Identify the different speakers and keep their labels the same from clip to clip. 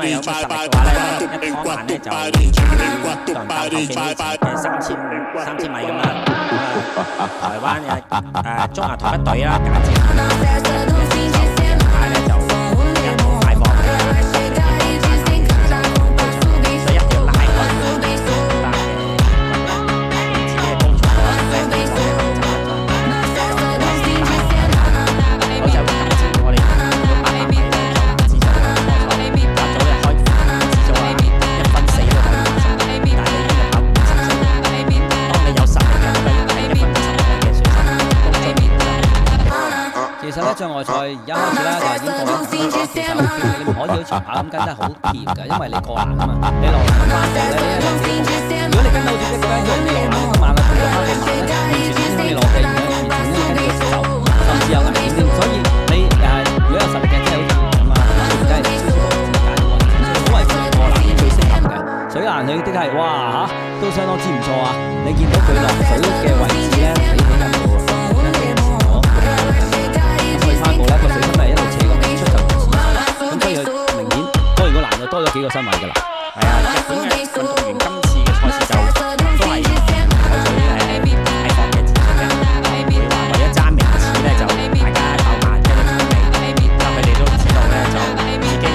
Speaker 1: 為有個實力嘅話咧，一拖慢咧就上鬥後幾米前嘅三千米咁啦。台灣嘅中華台北隊啦，假設快咧就一路快放，所以一定要拉開大嘅自己嘅工作啦，好就今次我哋到800米咧就男子組嘅初賽，甲組咧開子組啊1分4都可以完成，但係你已經跑54。當你有實力嘅，你係1分56嘅選手，
Speaker 2: 其實咧障礙賽而家開始啦，就已經過咗其實你唔可以好似長跑咁跟得好貼嘅，因為你過欄啊嘛，你落欄翻嚟咧，如果你跟到好似一個咧，你落欄咁慢啦，你落翻嚟慢咧，完全影響你落地嘅，完全影響你嘅節奏，甚至有危險添。所以你如果有實力嘅，即係好似咁啊，真係超過自己揀過，所謂過欄最適合嘅水欄，佢的係哇嚇，都相當之唔錯啊！你見到佢落水嘅位置咧，比起人度。個水深係一路斜咁出就唔似，咁所以佢明顯多完個欄就多咗幾個身位㗎啦。
Speaker 1: 係啊，日本嘅運動員今次嘅賽事就都係採取大放嘅戰術嘅，唔會話為咗爭名次咧就大家鬥慢嘅準備，但佢哋都知道咧就自己嘅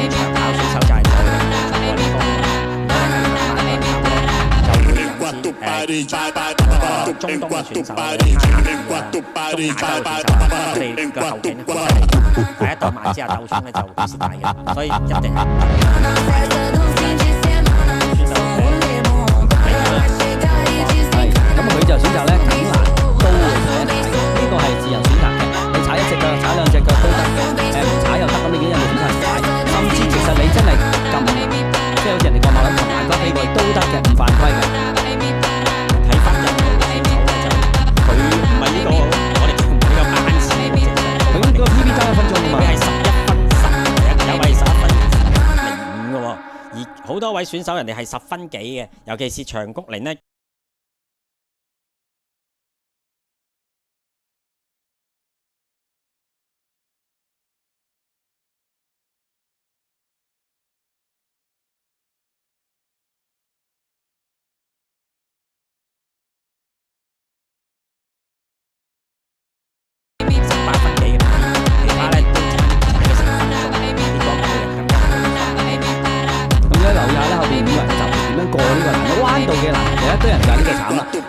Speaker 1: 長跑選手就係有力做過呢方面，就會引致中東嘅選手咧，中亞洲嘅選手佢哋個後勁咧過出嚟，第一鬥慢之下鬥衝咧就會蝕底嘅，所以一定係
Speaker 2: 咁佢就選擇咧揀欄都會踩一踩，呢個係自由選擇嘅。你踩一隻腳、踩兩隻腳都得嘅，唔踩又得。咁你已經有選擇唔踩，甚至其實你真係撳，即係好似人哋過馬路撳欄杆飛過去都得嘅，唔犯規嘅。
Speaker 1: 睇翻印度嘅選手咧就佢唔係呢個我哋叫唔係呢個慢線嘅，
Speaker 2: 佢呢個 PB 爭1分鐘㗎嘛，
Speaker 1: 佢係11分10，有位11分05嘅喎，而好多位選手人哋係10分幾嘅，尤其是長谷鈴咧。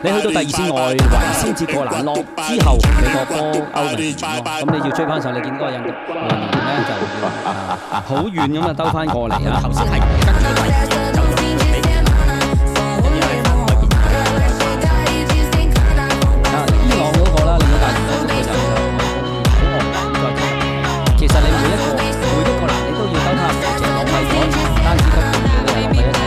Speaker 2: 你去到第二線外圍先至過欄落，之後你個波歐咪唔咯，咁你要追翻上，你見嗰個印度運動員咧就要好遠咁啊兜翻過嚟啊！
Speaker 1: 頭先係跟住第二就用佢俾
Speaker 2: 伊朗嗰個啦，另一大團隊佢就好惡再踢。其實你每一個欄你都要兜翻，淨係浪費咗唔單止嗰半你係浪費咗齊。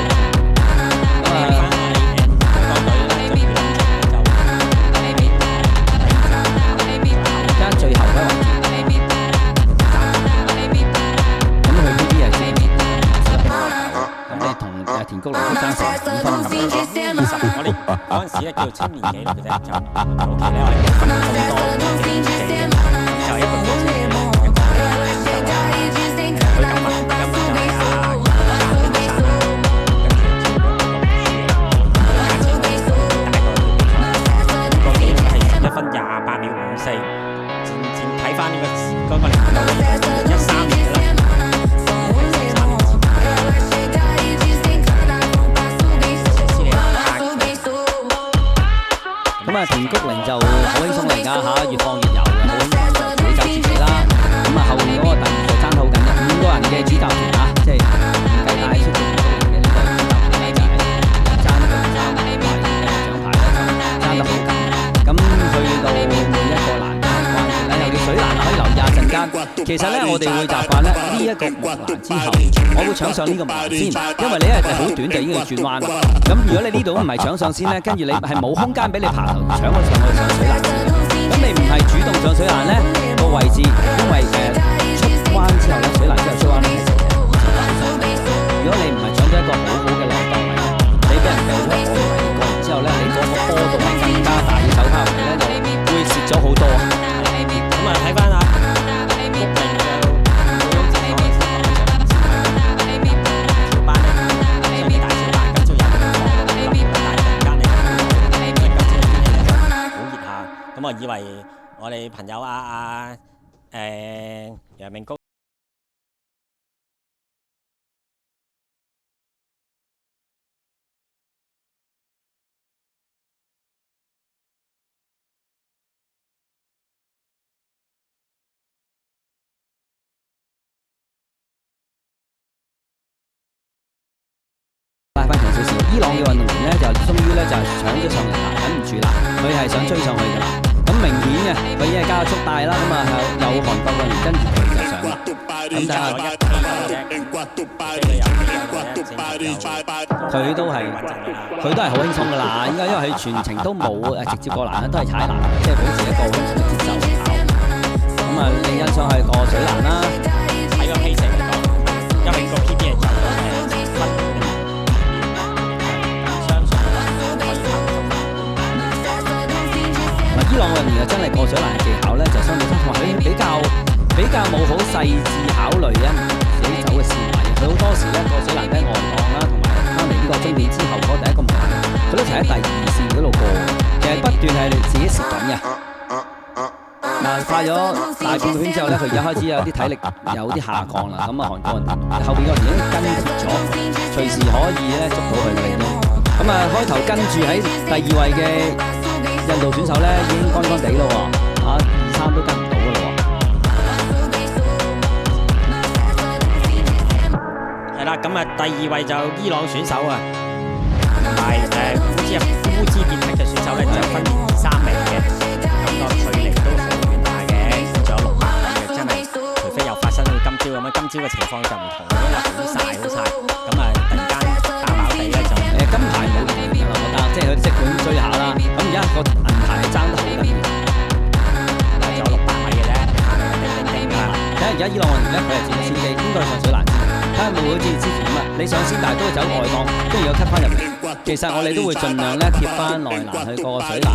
Speaker 2: 田谷嚟都爭成5分咁多，
Speaker 1: 我哋嗰陣時咧叫青年紀錄嘅啫，就早期咧我哋分咁多嘅年紀嘅，就一個叫青年紀錄嘅佢咁啊，就係跟住跟住個紀錄係11分28秒54，漸睇翻呢個年度13年嘅啦。田谷鈴就好輕鬆嚟㗎嚇，越放越油嘅，好輕鬆就自己走自己啦。咁後面嗰個第二就爭好緊嘅5個人嘅主集團啊，即係唔計帶出田谷鈴嘅呢個主集團咧，就係爭一個3塊嘅獎牌咧，就爭得好緊。咁去到每一個欄嘅關鍵咧，尤其水欄可以留意下陣間。其實咧，我哋會習慣咧呢一個木欄之後，我會搶上呢個木欄先，因為你一係好短就已經要轉彎啦。咁如果你呢度唔係搶上先咧，跟住你係冇空間俾你爬頭搶咗上去上水欄先嘅。咁你唔係主動上水欄咧，個位置因為出彎之後咧，水欄之後出彎咧，如果你唔係搶咗一個好好嘅落檔位咧，你俾人掉咗外圍過完之後咧，你嗰個波動係更加大，要走翻入嚟咧就會蝕咗好多啊！咁啊睇翻啊，谷鈴就好有前途嘅情況下，
Speaker 3: 我以為我哋朋友楊明高。
Speaker 2: 拉翻長少少，伊朗嘅運動員咧就終於咧就搶咗上嚟啦，忍唔住啦，佢係想追上去噶啦。咁明顯嘅，佢已經係加速帶啦，咁啊有韓國運動員跟住佢就上啦。咁睇下佢都係好輕鬆噶啦，應該因為佢全程都冇直接過欄，都係踩欄，即係保持一個輕鬆嘅節奏跑。咁啊，你欣賞係過水欄啦，
Speaker 3: 喺個 pace 嚟講，因為個 PB 係走到
Speaker 2: 伊朗運動員真係過水欄嘅技巧咧，就相對同埋佢比較冇好細緻考慮咧自己走嘅線位。佢好多時咧過水欄喺外檔啦，同埋翻嚟呢個終點之後嗰第一個門，佢都係喺第二線嗰度過，其實不斷係自己蝕緊嘅。嗱，快咗大半個圈之後咧，佢而家開始有啲體力有啲下降啦。咁啊，韓國運動員後邊個人已經跟貼咗，隨時可以咧捉到佢嘅嚟。咁啊，開頭跟住喺第二位嘅印度選手咧已經乾乾地咯喎，啊2、3都跟唔到噶咯
Speaker 3: 喎。係啦，咁啊第二位就伊朗選手啊，同埋烏茲別克嘅選手咧就分別2、3名嘅，咁個距離都好遠大嘅，仲有600米嘅，真係除非又發生到今朝咁樣，今朝嘅情況就唔同，因為好曬，咁啊突然間打飽地咧就
Speaker 2: 金牌冇贏㗎啦，我覺得，即係佢即管追下啦。咁而家個銀牌係爭得好緊要，
Speaker 3: 仲有600米嘅啫，叮㗎啦。
Speaker 2: 睇下而家伊朗運動員咧，佢係佔先機，應該上水欄先。睇下會唔會好似之前咁啊？你上先，但係都係走外檔，跟住又 cut 翻入嚟。其實我哋都會盡量咧貼翻內欄去過水欄，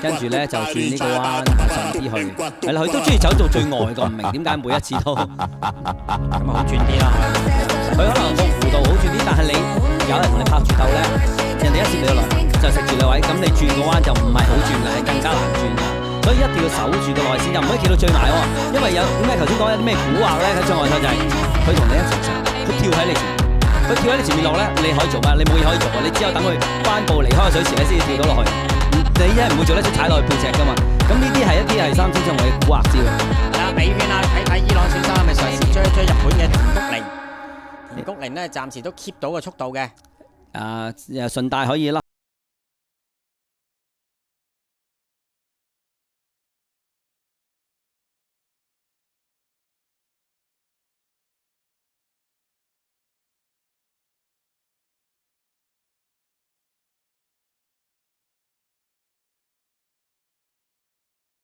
Speaker 2: 跟住咧就轉呢個彎上啲去。係啦，佢都中意走到最外個，唔明點解每一次都咁
Speaker 3: 啊好轉啲啦。
Speaker 2: 佢可能個弧度好轉啲，但係你有人同你拍住鬥咧，人哋一接你個內欄就食住你位，咁你轉個彎就唔係好轉嘅，係更加難轉嘅。所以一定要守住個內線，又唔可以企到最埋喎。因為有點解頭先講有啲咩蠱惑咧？喺障礙賽就係佢同你一齊上，佢跳喺你前面，佢跳喺你前面落咧，你可以做咩？你冇嘢可以做啊！你只有等佢翻步離開個水池咧，先至跳到落去。你一係唔會做得出踩落去背脊噶嘛。咁呢啲係一啲係三千障礙嘅蠱惑招。
Speaker 3: 係啦，尾圈啦，睇伊朗選手係咪嘗試追日本嘅田谷寧？田谷寧咧暫時都 keep 到個速度嘅。
Speaker 2: 順帶可以啦。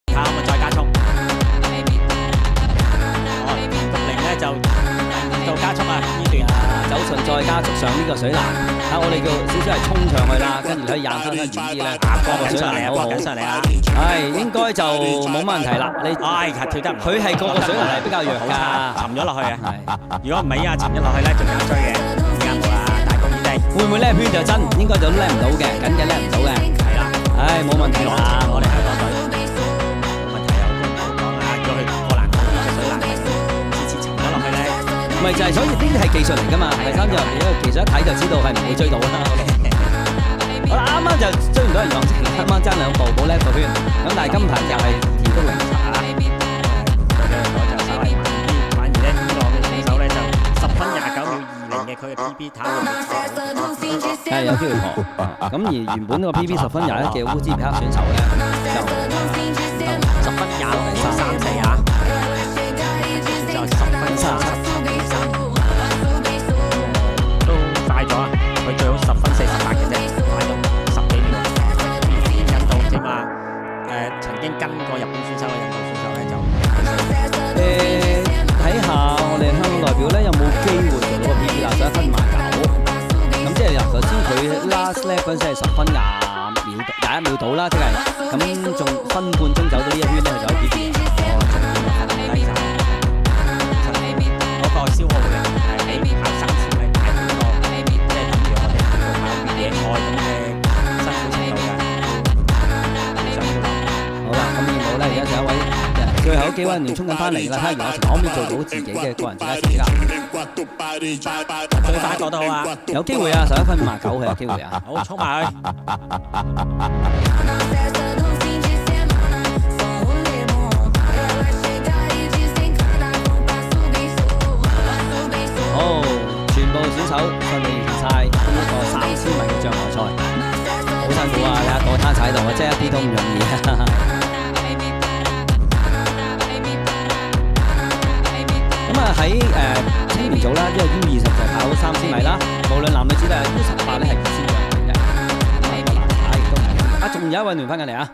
Speaker 3: 睇下可唔可以再加速？田谷寧咧就到加速啊！呢段
Speaker 2: 走順再加速上呢個水欄，我哋叫少少係衝上去啦，跟住可以引翻遠啲咧，過個水欄好好。
Speaker 3: 上嚟啊！
Speaker 2: 應該就冇乜問題啦。你
Speaker 3: 跳得唔？
Speaker 2: 佢係過個水欄係比較弱㗎，
Speaker 3: 沉咗落去啊！如果唔係啊，沉咗落去咧，仲有追嘅。而家冇啦，大高二低。
Speaker 2: 會唔會叻圈就真？應該就叻唔到嘅，緊嘅叻唔到嘅。
Speaker 3: 係啦，
Speaker 2: 冇問題啦。
Speaker 3: 我哋香港隊冇問題啊！講啊，如果佢過欄好啲嘅水欄，次沉咗落去咧。
Speaker 2: 咪就係，所以呢啲係技術嚟㗎嘛。第三就係你個技術一睇就知道係唔會追到啦。好啦，啱啱就追唔到人撞正，啱啱爭2步冇叻個圈。咁但係金牌又係田谷寧啊！
Speaker 3: 佢嘅嗰就稍為慢啲，反而咧伊朗嘅選手咧就10分29秒20嘅佢嘅 PB 跑會
Speaker 2: 係有機會破。咁而原本個 PB 10分21嘅烏茲別克選手咧就
Speaker 3: 10分26.34啊！就10分37.3都快咗啊！佢最好10分48嘅啫，快咗10幾秒。印度啫嘛，曾經跟過日本選手嘅印度選手咧就
Speaker 2: 睇下我哋香港代表咧有冇機會做到個 PB 啦，11分19。咁即係頭先佢 last lap 嗰陣係10分21秒到啦，即係咁仲分半鐘走到呢一圈咧，就可以 PB。
Speaker 3: 嗰個消耗力係比跑生前係大好多，即係等於我哋叫做跑野外咁嘅辛苦程度嘅。
Speaker 2: 好啦，咁
Speaker 1: 運連衝緊翻嚟啦，睇下袁雅晴可唔可以做到自己嘅個人最佳成績啦。
Speaker 3: 最快過到啊！
Speaker 1: 有機會啊，11分59佢有機會啊。
Speaker 3: 好，衝埋去！
Speaker 1: 好，全部選手順利完晒呢個3000米嘅障礙賽，好辛苦啊！你一個攤踩度啊，真係一啲都唔容易啊！咁啊喺青年組啦，因為 U20就跑3000米啦，無論男女子都係 U18咧係2000嘅，咁啊個難度亦都唔容易。仲有一位聯翻緊嚟啊！